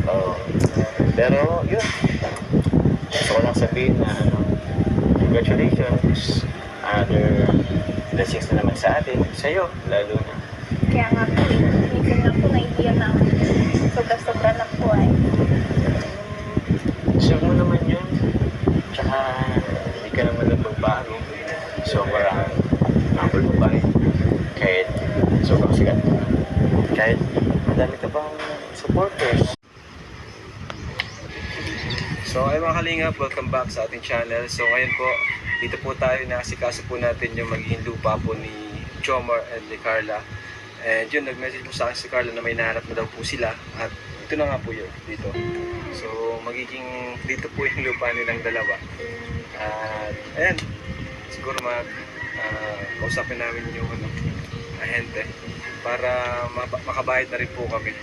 Oo. Pero, yun. Gusto ko lang sabihin na, congratulations. Other blessings na naman sa atin. Sa'yo, lalo na. Kaya nga po, minsan nga po naiiyak na ako. Sobra-sobra na po ay. Deserve mo naman yun. Tsaka, hindi ka naman nagbabago. Sobrang humble mo pa rin. Kahit sobrang sikat mo. Kahit madami ka bang supporters. So ay mga kalingap, welcome back sa ating channel. So ngayon po, dito po tayo, nakasikaso po natin yung magiging lupa po ni Jomar and ni Carla. And yun, nag-message po sa akin si Carla na may nahanap na daw po sila. At ito na nga po yun, dito. So magiging dito po yung lupa nilang dalawa. At ayan, siguro kausapin namin yung ahente para makabayad na rin po kami.